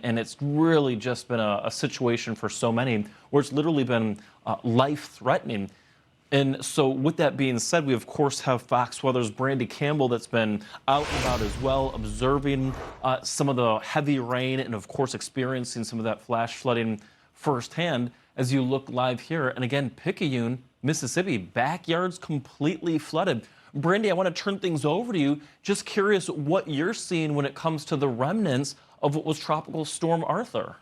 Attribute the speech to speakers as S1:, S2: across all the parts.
S1: and it's really just been a situation for so many where it's literally been life-threatening. And so with that being said, we of course have Fox Weather's Brandy Campbell that's been out and about as well, observing some of the heavy rain and of course experiencing some of that flash flooding firsthand as you look live here. And again, Picayune, Mississippi, backyards completely flooded. Brandy, I want to turn things over to you. Just curious what you're seeing when it comes to the remnants of what was Tropical Storm Arthur.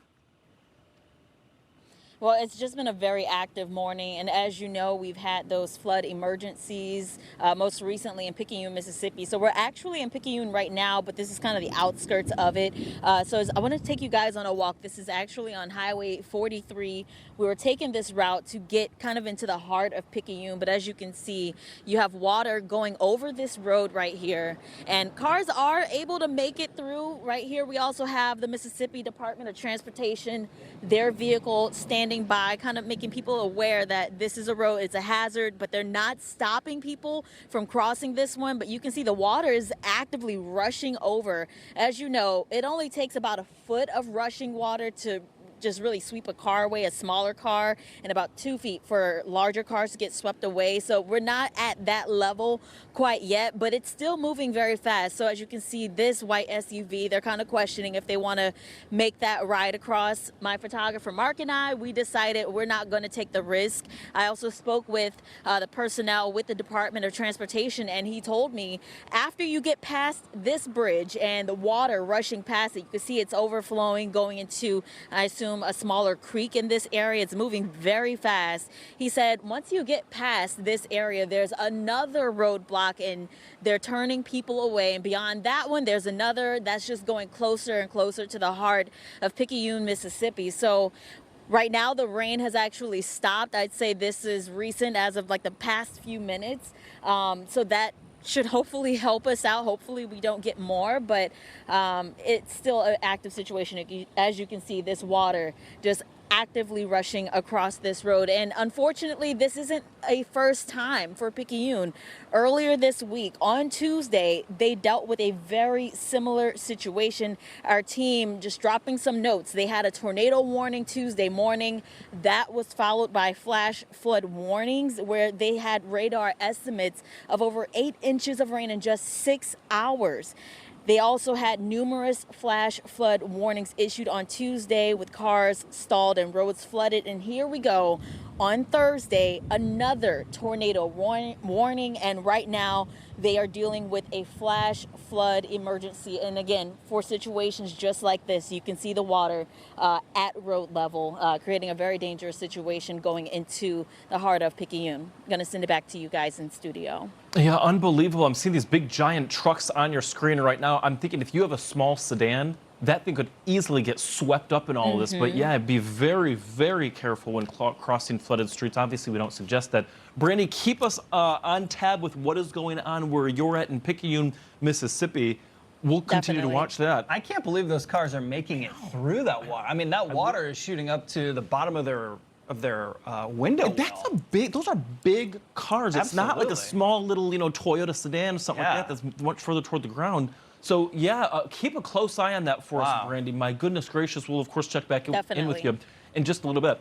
S2: Well, it's just been a very active morning, and as you know, we've had those flood emergencies, most recently in Picayune, Mississippi. So we're actually in Picayune right now, but this is kind of the outskirts of it. I want to take you guys on a walk. This is actually on Highway 43. We were taking this route to get kind of into the heart of Picayune, but as you can see, you have water going over this road right here, and cars are able to make it through right here. We also have the Mississippi Department of Transportation, their vehicle standing by, kind of making people aware that this is a road, it's a hazard, but they're not stopping people from crossing this one. But you can see the water is actively rushing over. As you know, it only takes about a foot of rushing water to just really sweep a car away, a smaller car, and about 2 feet for larger cars to get swept away. So we're not at that level quite yet, but it's still moving very fast. So as you can see, this white SUV, they're kind of questioning if they want to make that ride across. My photographer Mark and I, we decided we're not going to take the risk. I also spoke with the personnel with the Department of Transportation, and he told me after you get past this bridge and the water rushing past it, you can see it's overflowing, going into, I assume, a smaller creek in this area. It's moving very fast. He said once you get past this area, there's another roadblock and they're turning people away. And beyond that one, there's another that's just going closer and closer to the heart of Picayune, Mississippi. So right now, the rain has actually stopped. I'd say this is recent as of like the past few minutes. So that should hopefully help us out. Hopefully we don't get more, but it's still an active situation. As you can see, this water just actively rushing across this road. And unfortunately, this isn't a first time for Picayune. Earlier this week, on Tuesday, they dealt with a very similar situation. Our team just dropping some notes. They had a tornado warning Tuesday morning. That was followed by flash flood warnings where they had radar estimates of over 8 inches of rain in just 6 hours. They also had numerous flash flood warnings issued on Tuesday with cars stalled and roads flooded. And here we go on Thursday, another tornado warning. And right now they are dealing with a flash flood emergency. And again, for situations just like this, you can see the water at road level, creating a very dangerous situation going into the heart of Picayune. I'm going to send it back to you guys in studio.
S1: Yeah, unbelievable. I'm seeing these big giant trucks on your screen right now. I'm thinking if you have a small sedan, that thing could easily get swept up in all of this. But yeah, be very, very careful when crossing flooded streets. Obviously, we don't suggest that. Brandy, keep us on tab with what is going on where you're at in Picayune, Mississippi. We'll continue to watch that.
S3: I can't believe those cars are making it through that water. I mean, that water is shooting up to the bottom of their window.
S1: That's a big. Those are big cars. It's not like a small little, Toyota sedan or something like that. That's much further toward the ground. So yeah, keep a close eye on that for us, Brandy. My goodness gracious, we'll of course check back in with you in just a little bit.